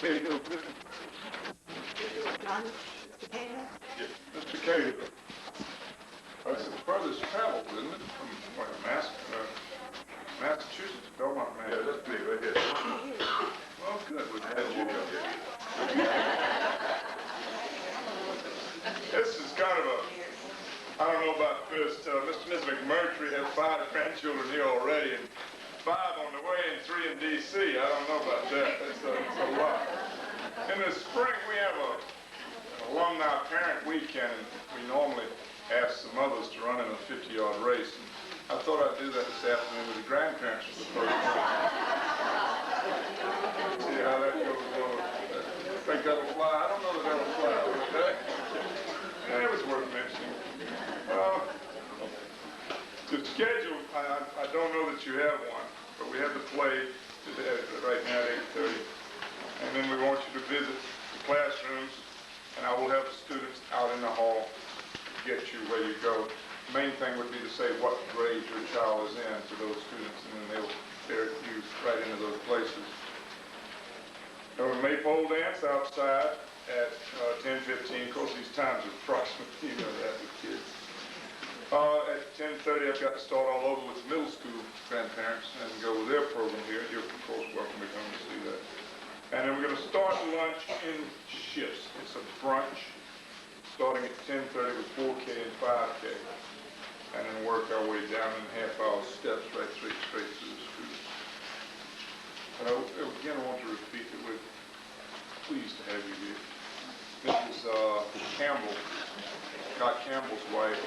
Cahill. John, Mr. Cahill? Yes, Mr. Cahill. That's the furthest traveled, isn't it? From what, Massachusetts, Belmont, Mass. Yeah, that's me right here. Well, good. We've had you here. This is kind of a, I don't know about this. Mr. and Ms. McMurtry have 5 grandchildren here already, and 5 on the way and 3 in D.C. I don't know about that. That's a lot. In the spring, we have an alumni parent weekend, and we normally ask the mothers to run in a 50-yard race. And I thought I'd do that this afternoon with the grandparents for the first time. See how that goes over. Think that'll fly? I don't know that that'll fly. Okay? Yeah, it was worth mentioning. The schedule, I don't know that you have one, but we have the play today, right now at 8:30. And then we want you to visit the classrooms, and I will have the students out in the hall to get you where you go. The main thing would be to say what grade your child is in to those students, and then they'll ferret you right into those places. There was a maypole dance outside at 10:15. Of course, these times are approximate, you know that with kids. At 10:30, I've got to start all over with middle school grandparents and go with their program here. You're, of course, welcome to come and see that. And then we're going to start lunch in shifts. It's a brunch, starting at 10:30 with 4K and 5K. And then work our way down in half-hour steps right straight to the schools. But again, I want to repeat that we're pleased to have you here. Mrs. Campbell, Scott Campbell's wife,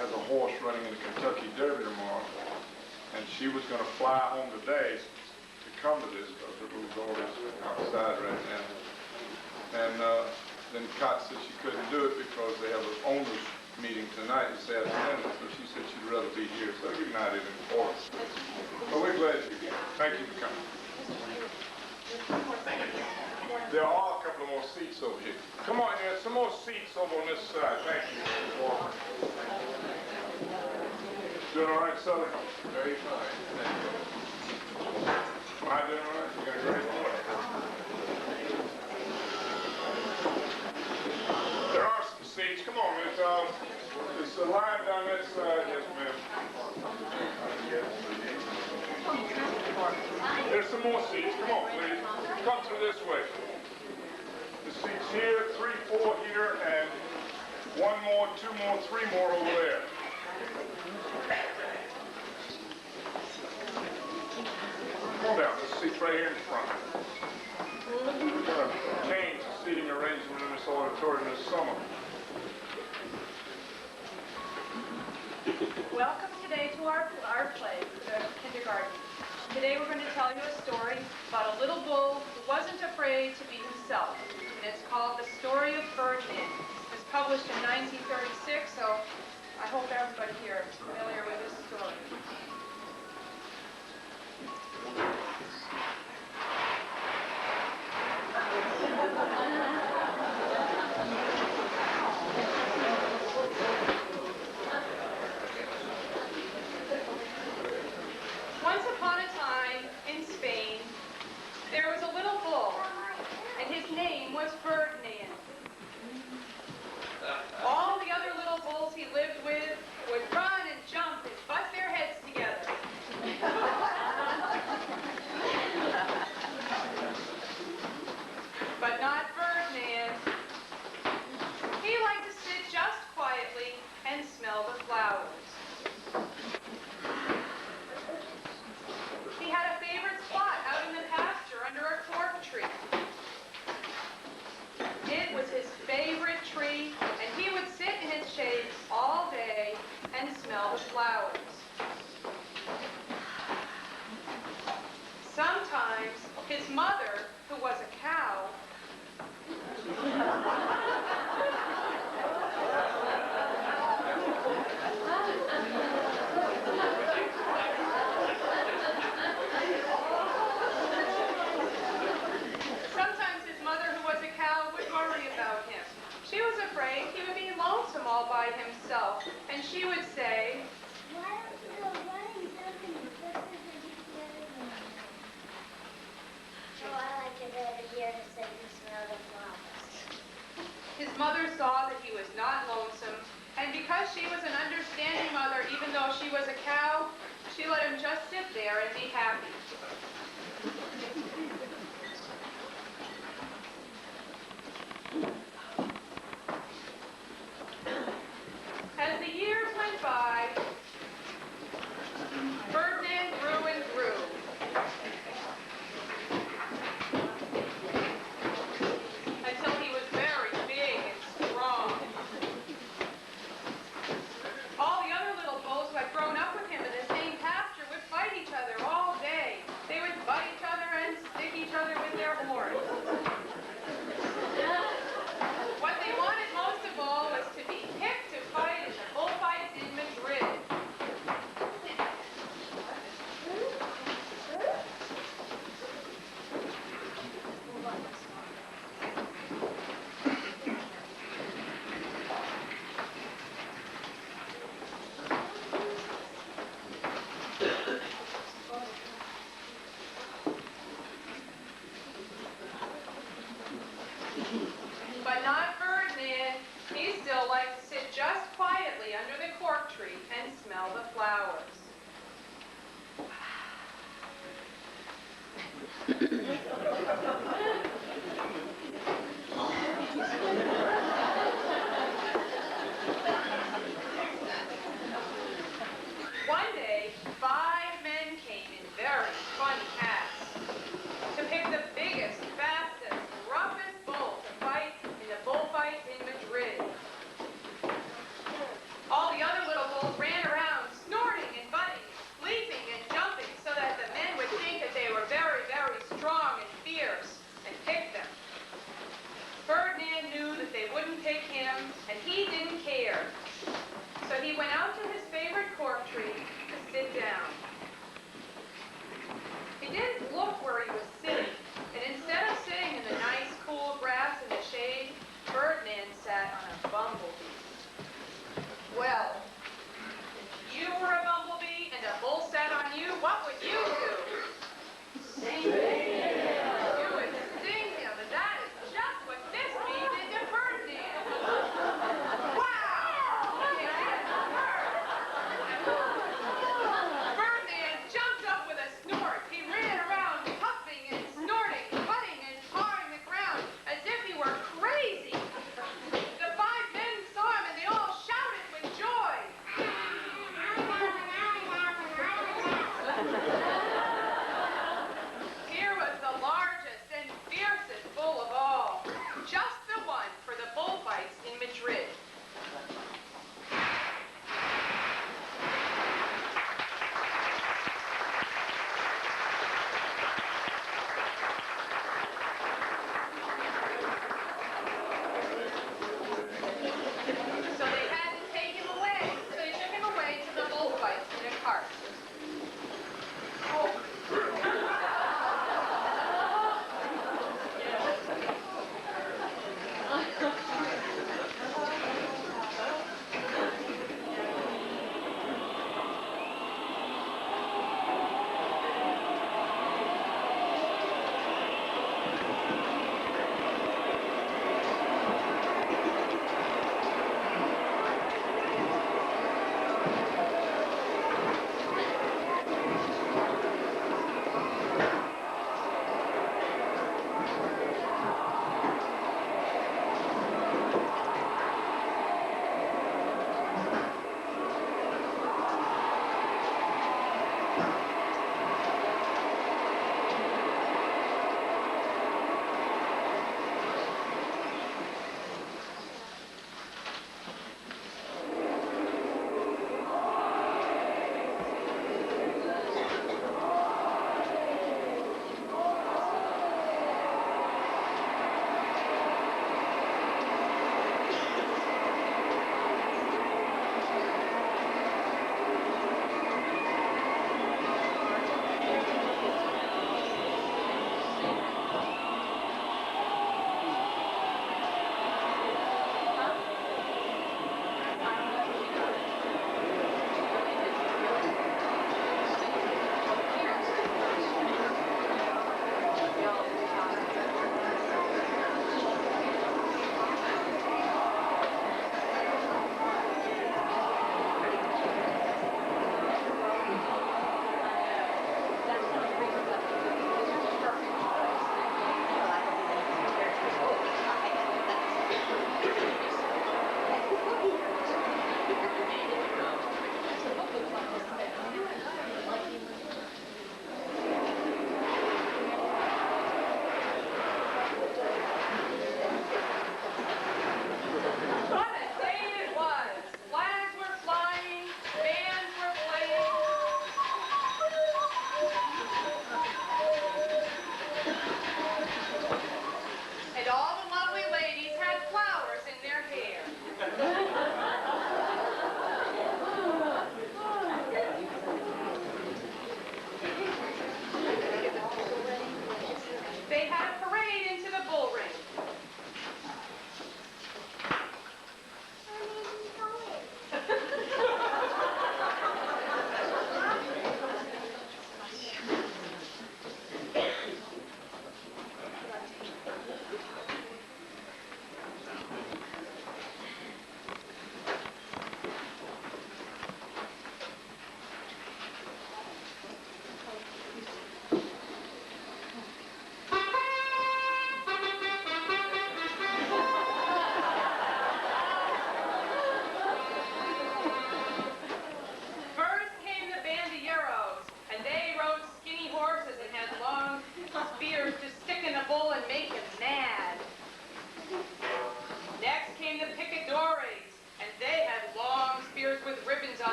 has a horse running in the Kentucky Derby tomorrow, and she was going to fly home today to come to this, but her little daughter's outside right now. And then Scott said she couldn't do it because they have an owners meeting tonight this afternoon, so she said she'd rather be here. So united in force. But we're glad you're here. Thank you for coming. There are a couple of more seats over here. Come on, there's some more seats over on this side. Thank you, Mr. Walker. Doing all right, Southern? Very fine. Thank you. Am I doing all right? You got a great morning. There are some seats. Come on, there's a line down that side. Yes, ma'am. There's some more seats. Come on, please. Come through this way. The seats here, 3, 4 here, and 1 more, 2 more, 3 more over there. Come on down. This seat's right here in front. We're going to change the seating arrangement in this auditorium this summer. Welcome today to our play, the kindergarten. Today we're going to tell you a story about a little bull who wasn't afraid to be himself. And it's called The Story of Ferdinand. It was published in 1936, so I hope everybody here is familiar with this story. Once upon a time in Spain, there was a little bull, and his name was Ferdinand. All the other little bulls he lived with would run and jump and butt their heads together. But not Ferdinand. He liked to sit just quietly and smell the flowers. He had a favorite spot out in the pasture under a cork tree. It was his favorite tree, and he would sit in its shade all day and smell the flowers. Sometimes his mother, who was a cow, would worry about him. She was afraid he would be lonesome all by himself, and she would say, Oh, I like it every year to sit and smell the flowers. His mother saw that he was not lonesome, and because she was an understanding mother, even though she was a cow, she let him just sit there and be happy. As the years went by, Ferdinand grew and grew. Until he was very big and strong. All the other little bulls who had grown up with him in the same pasture would fight each other all day. They would butt each other and stick each other with their horns. What they wanted most of all was to be picked to fight in the bullfights in Madrid. But not Ferdinand. He still liked to sit just quietly under the cork tree and smell the flowers. One day, 5 men came in very funny hats to pick the biggest, fastest, roughest bull to fight in the bullfight in Madrid. All the other little bulls ran around, snorting and butting, leaping and jumping, so that the men would think that they were very, very strong and fierce, and pick them. Ferdinand knew that they wouldn't pick him, and he didn't care. So he went out to his favorite cork tree to sit down. He didn't look where he was sitting, and instead of sitting in the nice, cool grass in the shade, Ferdinand sat on a bumblebee. Well, if you were a bumblebee and a bull sat on you, what would you do? Sting him. You would sting him, and that is just what this bee did to Ferdinand. Wow! Ferdinand jumped up with a snort. He ran around puffing and snorting, butting and pawing the ground as if he were crazy. The 5 men saw him and they all shouted with joy.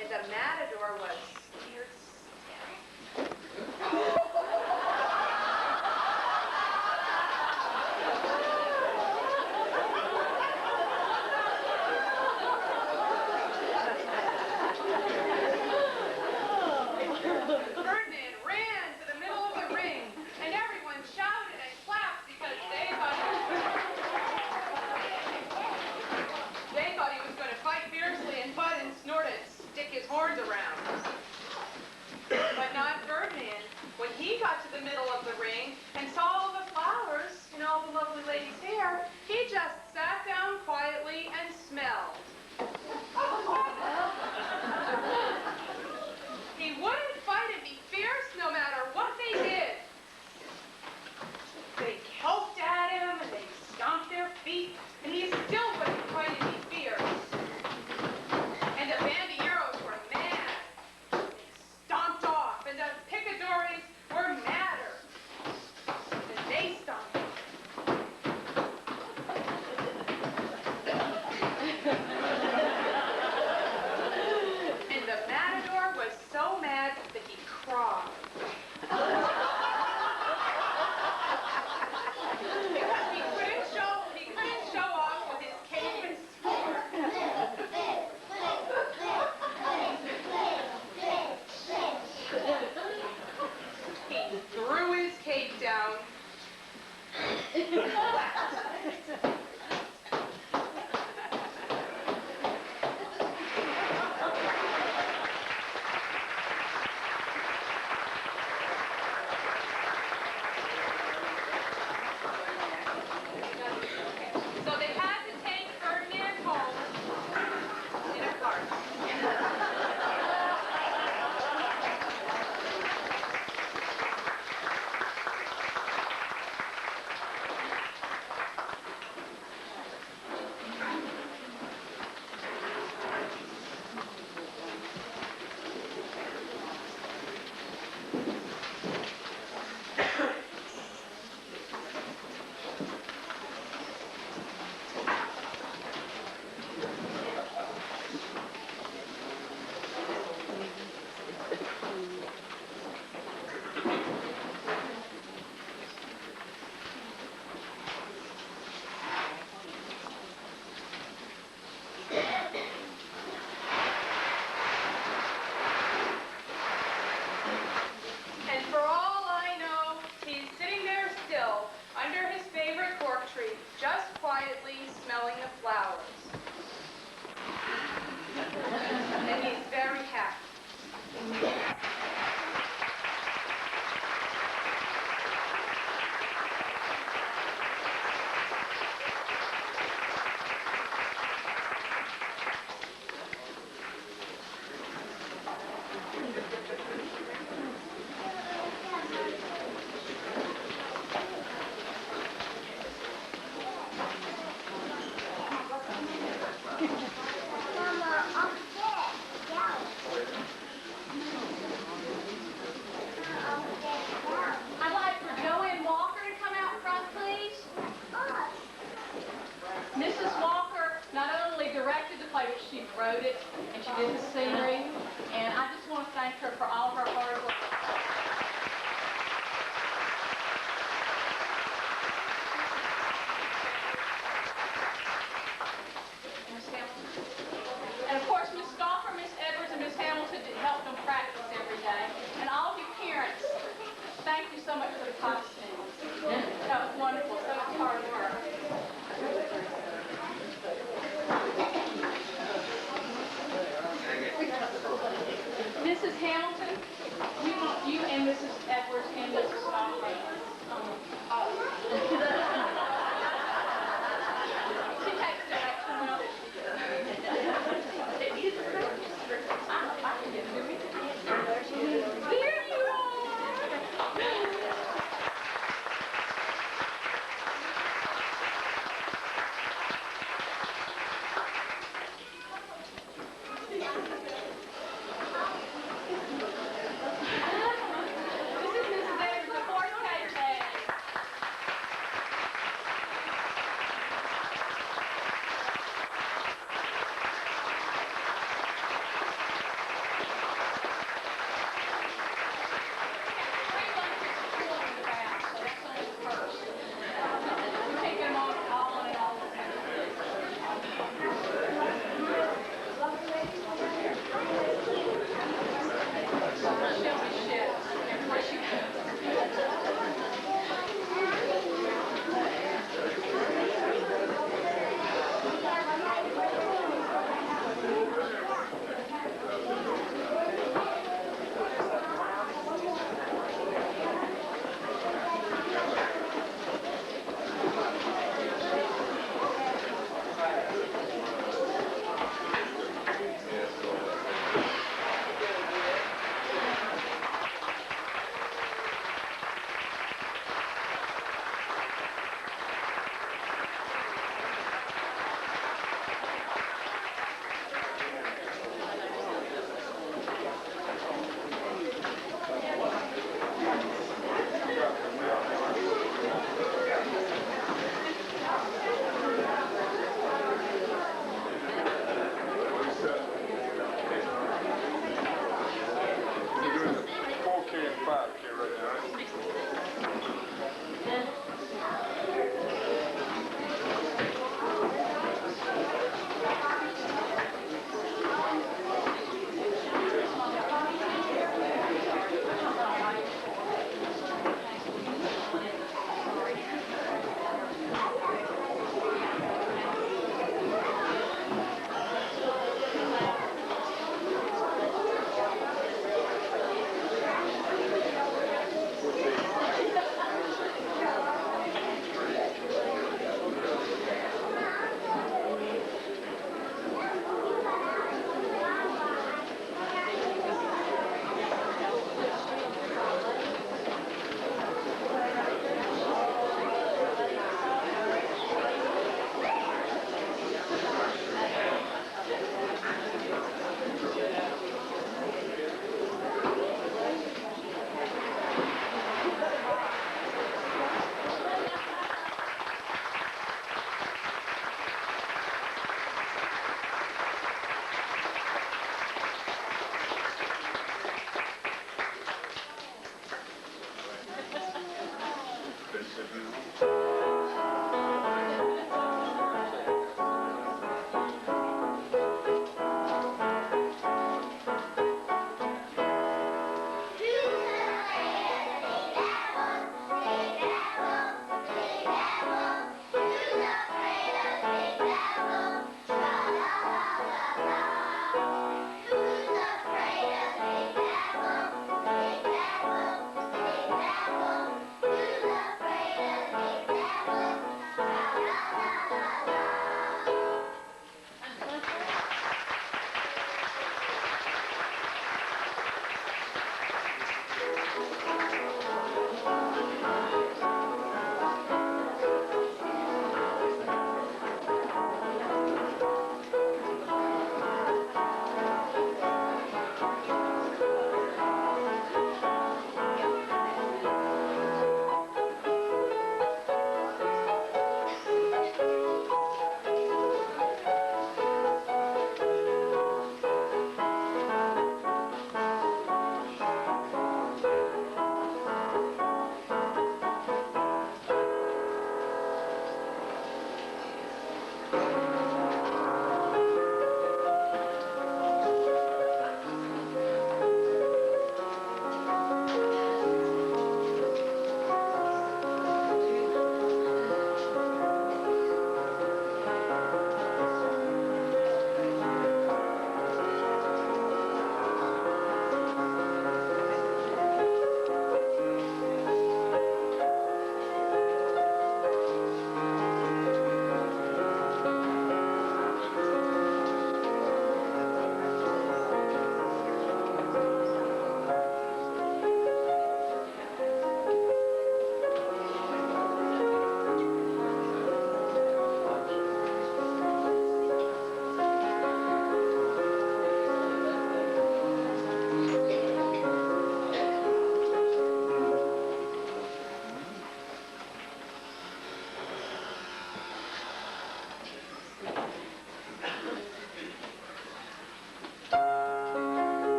and the matador was scared stiff. Ferdinand ran to the middle of the ring, and everyone shouted and clapped because they thought he was going to fight fiercely and butt and snort and stick his horns around. But not Ferdinand. When he got to the middle of the ring and saw all the flowers and all the lovely ladies' hair, he just sat down quietly and smelled. He wouldn't fight and be fierce no matter what they did. They poked at him and they stomped their feet, and he still wouldn't fight and be fierce. And the bandilleros were mad. They stomped off, and the picadores were madder. And they stomped off. And the matador was so mad that he cried. Because he couldn't show off with his cape and sword. He threw his cape down. So they had to take Ferdinand home in a cart. And for all I know, he's sitting there still, under his favorite cork tree, just quietly smelling the flowers. And he's very happy. Mama, I'm dead. Down. I'd like for Joanne Walker to come out front, please. Mrs. Walker not only directed the play, but she wrote it, and she did the scenery, and I just want to thank her for all of her hard work. Miss Hamilton. And of course, Miss Stoffer, Miss Edwards, and Miss Hamilton helped them practice every day. And all of you parents, thank you so much for the costumes. That was wonderful, so much hard work. Mrs. Hamilton, we want you and Mrs. Edwards and Mrs. Stoffer. She takes direction well. There you are!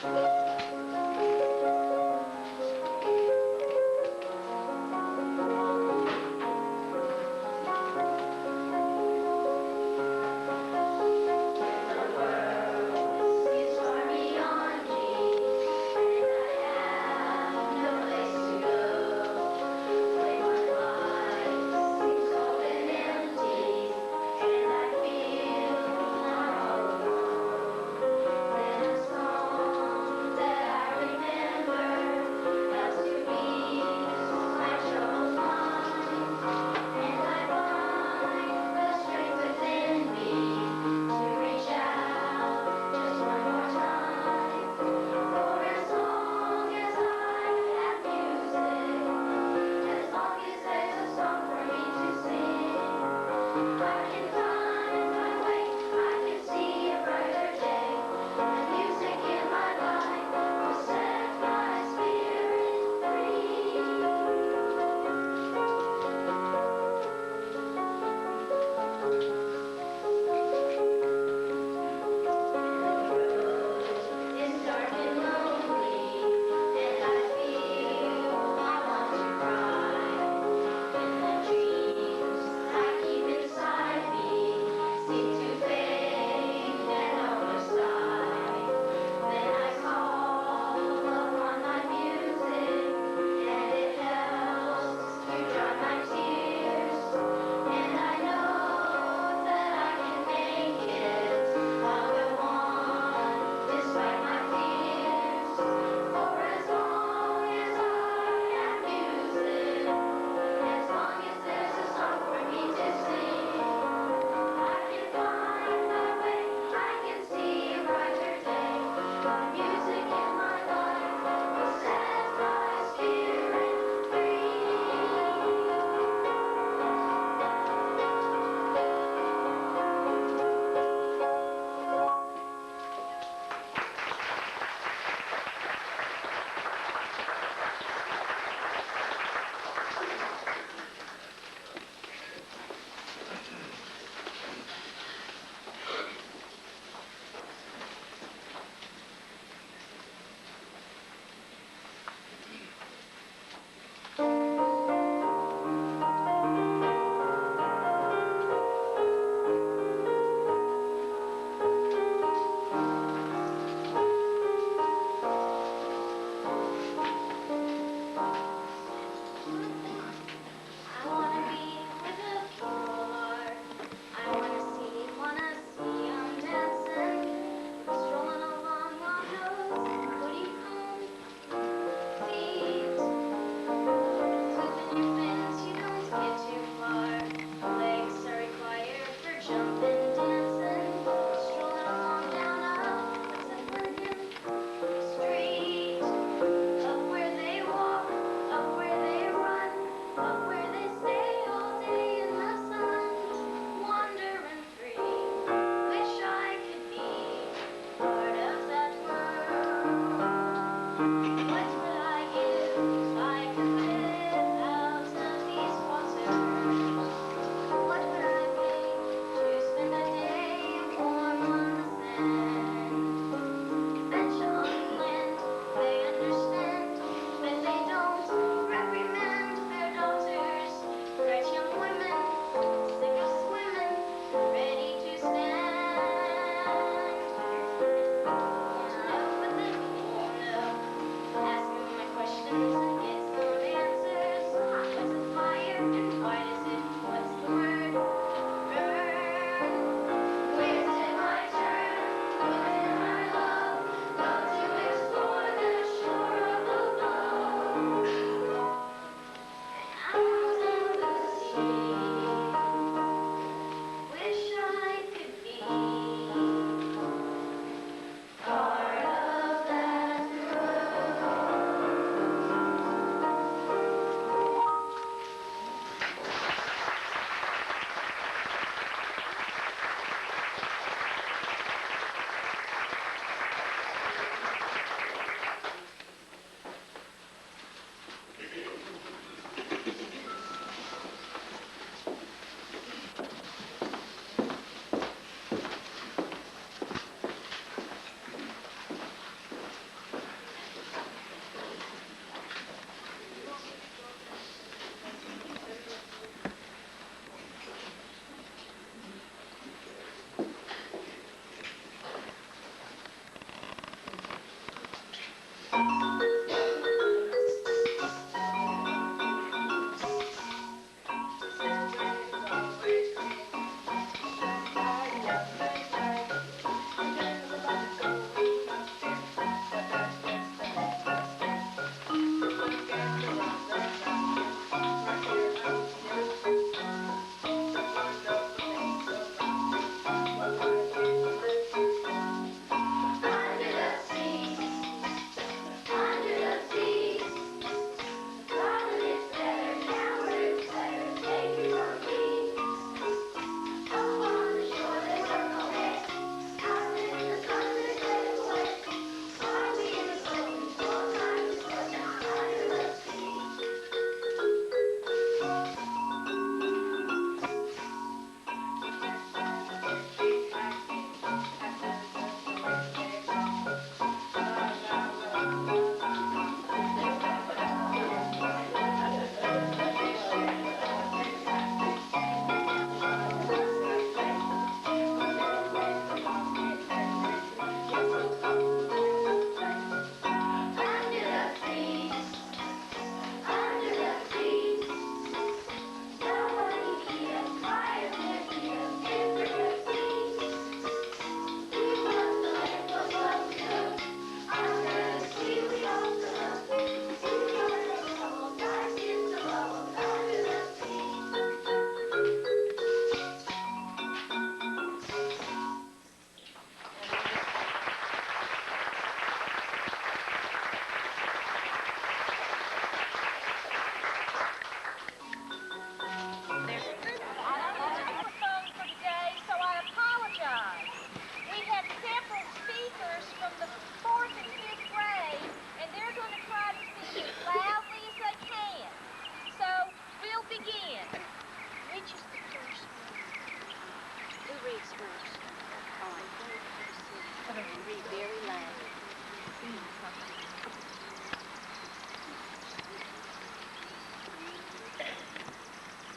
Then a song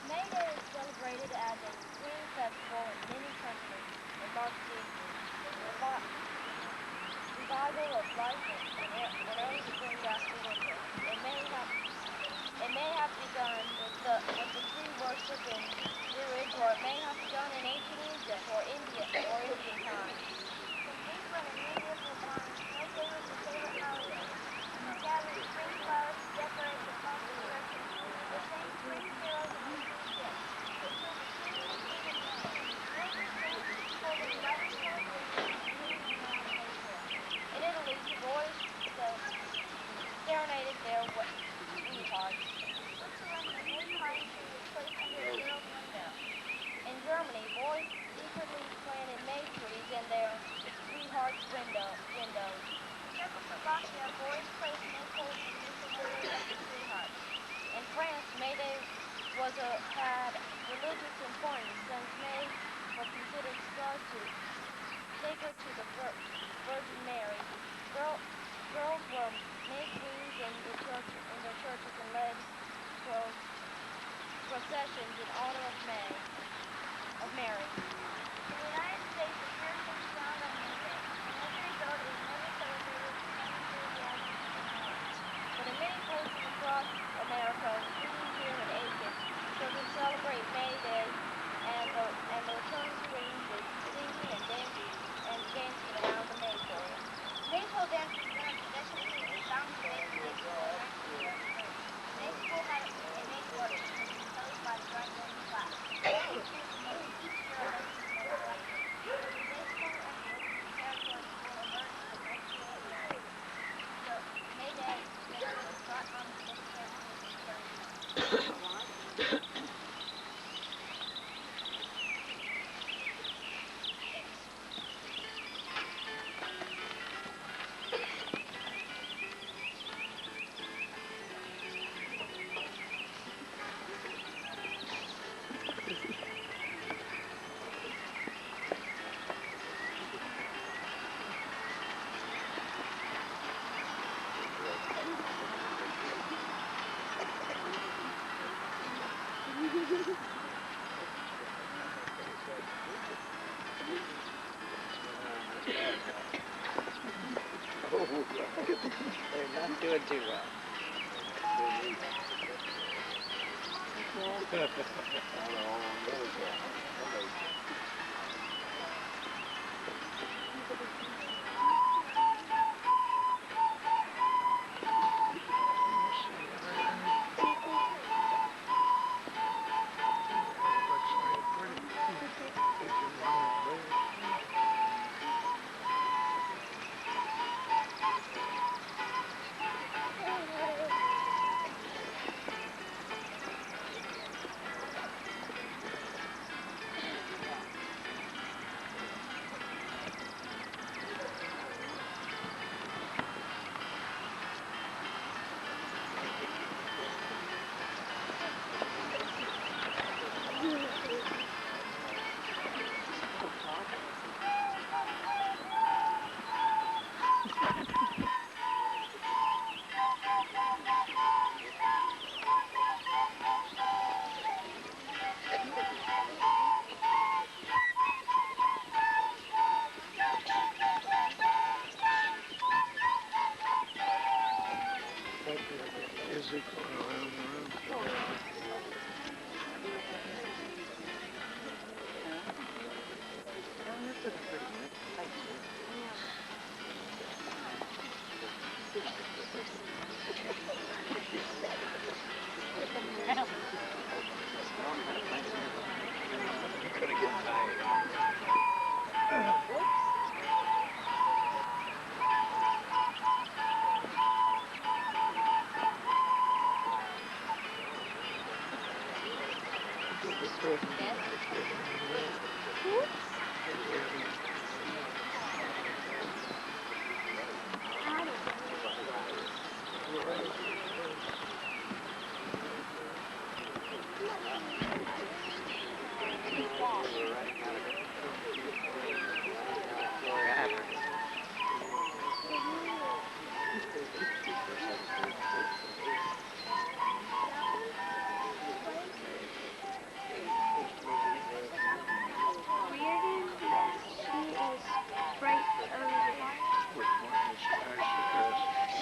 May Day is celebrated as a spring festival in many countries and marks the revival of life and early spring after winter. It may have begun with the tree worship in New Age, or it may have begun in ancient Egypt or Indian times. From England and many of the times, May Day was a favorite holiday. Gathering spring flowers to decorate the homes and churches. The same spring carols and Easter gifts. They filled the streets with sweet and mellow. Winter spring told of light in Italy, the boys serenaded their sweethearts. Switzerland, the May pine tree was placed under a girl's window. In Germany, boys secretly planted May trees in their sweethearts' windows. In Czechoslovakia, boys placed May poles in the windows of their sweethearts. In France, May Day had religious importance since May was considered sacred to the Virgin Mary. Girls were made queens in their churches and led processions in honor of Mary. In the United States, the Puritans frowned on May Day. As a result, it was never celebrated with any enthusiasm and warmth. But in many places across America, including here in Aiken, children celebrate May Day and the return springs with singing and dancing around the maypole. Maypole dancing has been a tradition since the founding of Aiken School in 1933. May School had a May party which was hosted by the graduating class. Each year of May celebration is May School and the Aiken Preparatory School emerged from May Day. So May Day was brought on the education. They're not doing too well.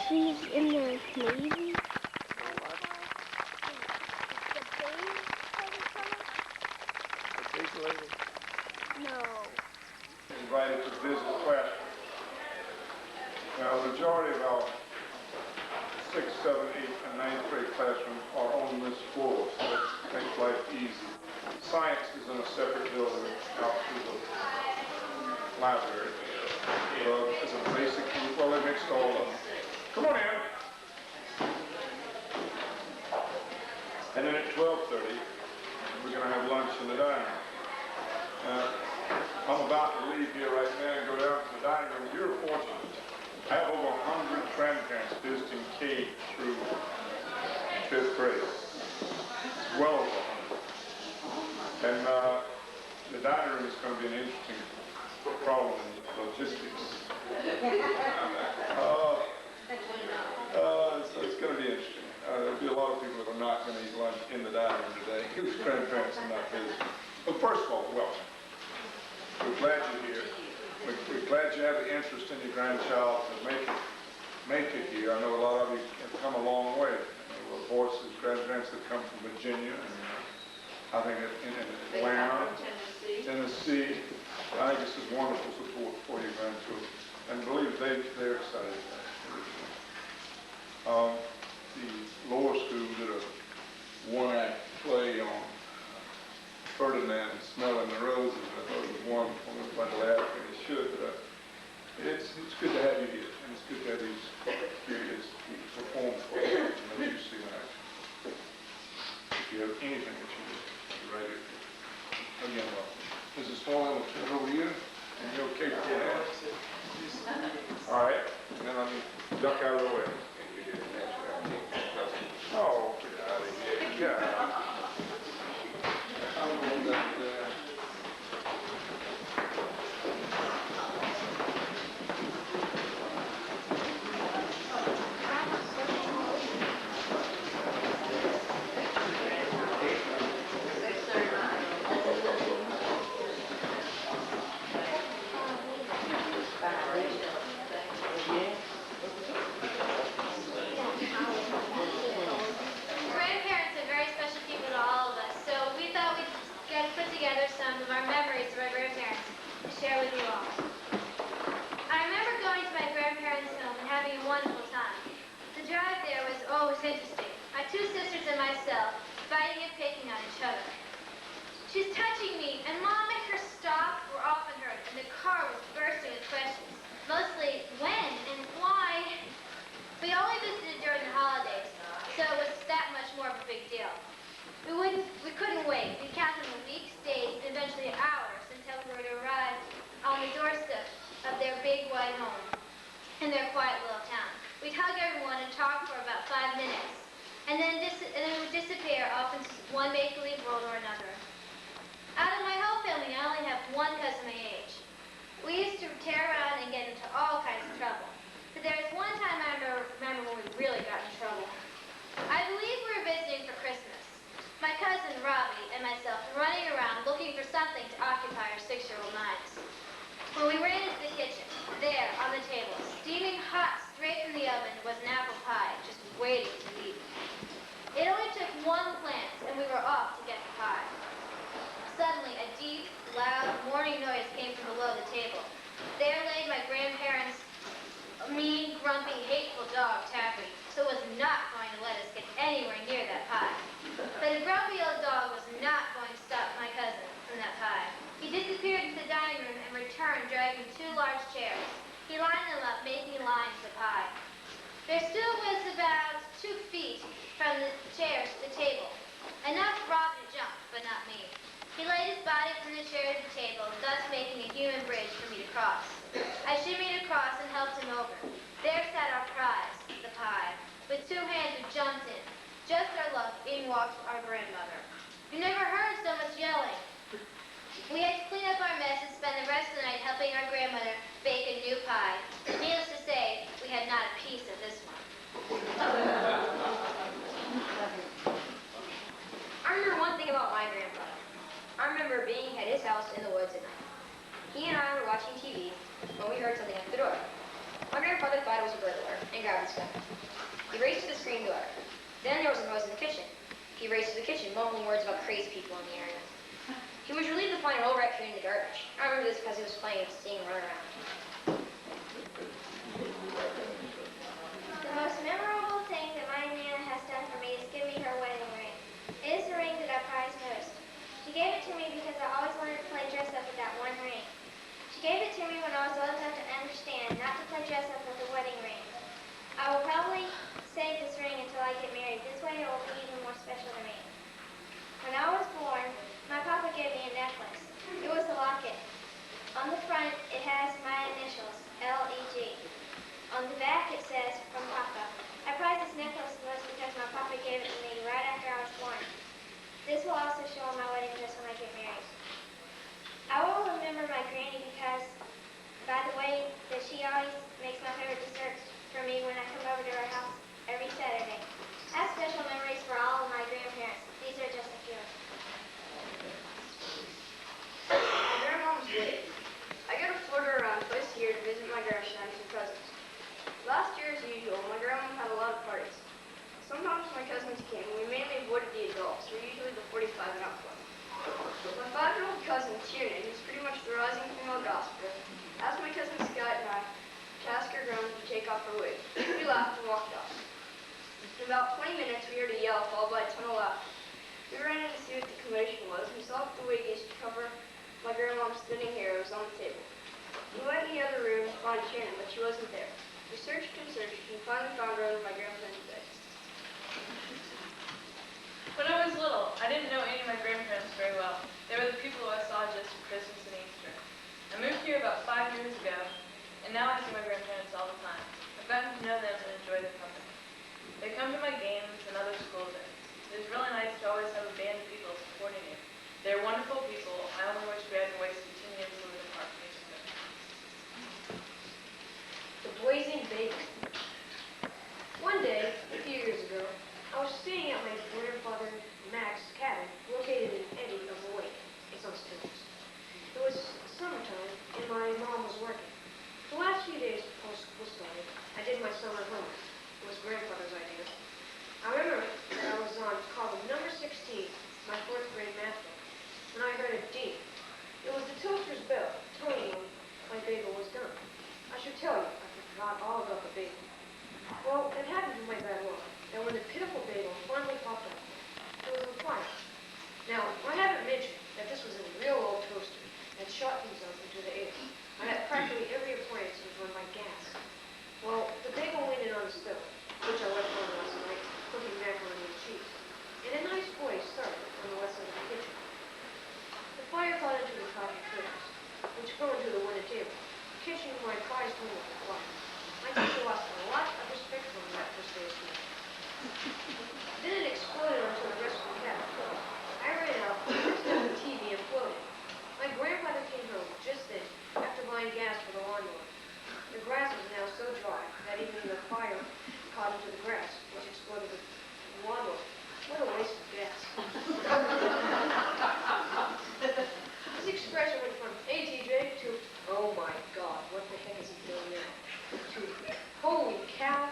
She's in the Navy. No. Invited to visit the classroom. Now, the majority of our 6th, 7th, 8th, and 9th grade classrooms are on this floor, so that makes life easy. Science is in a separate building out through the library. As a basic group, well, they mixed all of them. Come on in. And then at 12:30, we're going to have lunch in the dining room. I'm about to leave here right now and go down to the dining room. You're fortunate. I have over 100 grandparents visiting K through 5th grade. It's well over 100. And the dining room is going to be an interesting problem in logistics. It's going to be interesting. There'll be a lot of people that are not going to eat lunch in the dining room today whose grandparents are not visiting. But first of all, welcome. We're glad you're here. We're glad you have the interest in your grandchild to make it here. I know a lot of you have come a long way. There were voices, grandparents that come from Virginia, and I think in Atlanta, Tennessee. I think this is wonderful support for your grandchildren. And believe they're excited. The lower school did a one-act play on Ferdinand smelling the roses. I thought it was wonderful. Everybody laughed, and it should. But it's good to have you here, and it's good to have these periods performed for you and let you see in action. If you have anything that you need, be right here. Again, welcome. Mrs. Small, I'll turn it over to you. And you okay with your hands? All right. And then I'll duck out of the way. Oh, get out of here. Yeah. I'll hold that there. Grandparents are very special people to all of us, so we thought we'd put together some of our memories of our grandparents to share with you all. I remember going to my grandparents' home and having a wonderful time. The drive there was always interesting. My two sisters and myself fighting and picking on each other. She's touching me, and Mom and her stop were often heard, and the car was bursting with questions. Mostly when and why. We only visited during the holidays, so it was that much more of a big deal. We couldn't wait. We counted the weeks, days, and eventually hours until we were to arrive on the doorstep of their big white home in their quiet little town. We'd hug everyone and talk for about 5 minutes, and then we'd disappear off into one make-believe world or another. Out of my whole family, I only have one cousin my age. We used to tear around and get into all kinds of trouble. But there was one time I remember when we really got in trouble. I believe we were visiting for Christmas. My cousin, Robbie, and myself were running around looking for something to occupy our 6-year-old minds. When we ran into the kitchen, there, on the table, steaming hot straight from the oven, was an apple pie, just waiting to eat. one glance, and we were off to get the pie. Suddenly, a deep, loud, mourning noise came from below the table. There lay my grandparents' mean, grumpy, hateful dog, Taffy, who was not going to let us get anywhere near that pie. But the grumpy old dog was not going to stop my cousin from that pie. He disappeared into the dining room and returned dragging 2 large chairs. He lined them up, making lines of pie. There still was about 2 feet from the chairs to the table. Enough for Rob to jump, but not me. He laid his body from the chair to the table, thus making a human bridge for me to cross. I shimmied across and helped him over. There sat our prize, the pie. With 2 hands, we jumped in. Just our luck, in walked our grandmother. You never heard so much yelling. We had to clean up our mess and spend the rest of the night helping our grandmother bake a new pie. Needless to say, we had not a piece of this one. I remember one thing about my grandfather. I remember being at his house in the woods at night. He and I were watching TV when we heard something at the door. My grandfather thought it was a burglar and grabbed his gun. He raced to the screen door. Then there was a noise in the kitchen. He raced to the kitchen, mumbling words about crazy people in the area. He was relieved to find an old raccoon in the garbage. I remember this because he was playing with seeing him run around. The most memorable thing that my Nana has done for me is give me her wedding ring. It is the ring that I prize most. She gave it to me because I always wanted to play dress up with that one ring. She gave it to me when I was old enough to understand not to play dress up with a wedding ring. I will probably save this ring until I get married. This way it will be even more special to me. When I was born, my papa gave me a necklace. It was a locket. On the front, it has my initials, L-E-G. On the back, it says, from Papa. I prize this necklace most because my papa gave it to me right after I was born. This will also show on my wedding dress when I get married. I will remember my granny because, by the way, that she always makes my favorite desserts for me when I come over to her house every Saturday. I have special memories for all of my grandparents. These are just a few. My grandmom's late. I go to Florida around twice a year to visit my grandparents and cousins. Last year, as usual, my grandma had a lot of parties. Sometimes my cousins came, and we mainly avoided the adults. We're usually the 45 and up club. My 5-year-old cousin, Tiernan, who's pretty much the rising female gossiper, asked my cousin Scott and I to ask her grandma to take off her wig. We laughed and walked off. In about 20 minutes, we heard a yell followed by a ton of laughter. We ran in to see what the commotion was. We saw that the wig used to cover my grandmom's thinning hair was on the table. We went in the other room to find Shannon, but she wasn't there. We searched and searched and finally found her under my grandparents' bed. When I was little, I didn't know any of my grandparents very well. They were the people who I saw just for Christmas and Easter. I moved here about 5 years ago, and now I see my grandparents all the time. I've gotten to know them and enjoy their company. They come to my games and other school events. It is really nice to always have a band of people supporting you. They're wonderful people. I only wish we hadn't wasted 2 years living apart from each other. The Blazing Bacon. One day, a few years ago, I was staying at my grandfather Mac's cabin, located in Eddy of the Lake. It's on Stills. It was summertime, and my mom was working. The last few days before school started, I did my summer homework. It was grandfather's idea. I remember that I was on column number 16, my 4th grade math book, when I heard a ding. It was the toaster's bell, telling me my bagel was done. I should tell you, I forgot all about the bagel. Well, it happened to my bad luck, that when the pitiful bagel finally popped up, it was on fire. Now, I haven't mentioned that this was a real old toaster that shot himself into the air. I had practically every appliance was run by gas. Well, the bagel went in on the stove, which I left on last night, cooking macaroni and cheese. And a nice blaze started on the west side of the kitchen. The fire caught into the coffee critters, which flew into the window table, catching my prized home with the fire. I just lost a lot of respect for that first day of school. Then it exploded onto the rest of the cabin. I ran out, turned on the TV, and floated. My grandfather came home just then, after buying gas for the lawnmower. The grass was now so dry that even the fire caught into the grass, which exploded with the lawnmower. What a waste of gas. His expression went from, "Hey, TJ," to, "Oh my God, what the heck is he doing now?" to, "Holy cow."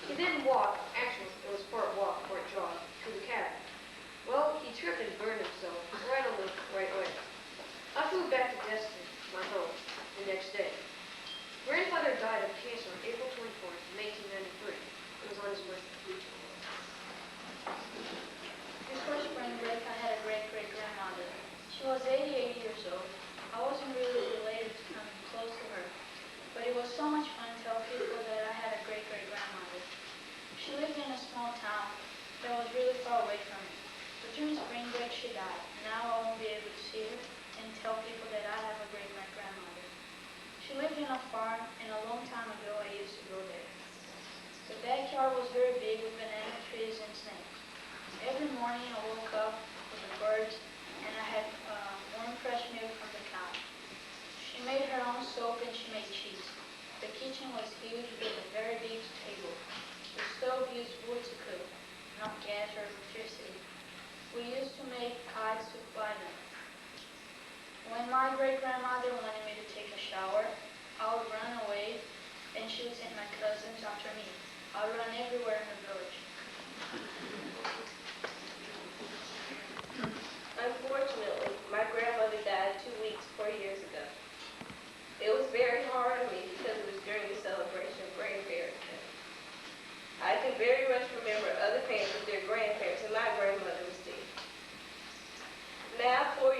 He then walked, actually, it was part walk, part jog, to the cabin. backyard was very big with banana trees and snakes. Every morning I woke up with the birds and I had warm fresh milk from the cow. She made her own soap and she made cheese. The kitchen was huge with a very big table. The stove used wood to cook, not gas or electricity. We used to make kites to fly them. When my great-grandmother wanted me to take a shower, I would run away and she would send my cousins after me. I would run everywhere in the village. Unfortunately, my grandmother died 2 weeks, 4 years ago. It was very hard on me because it was during the celebration of Grandparents' Day. I can very much remember other parents with their grandparents, and my grandmother was dead. Now, 4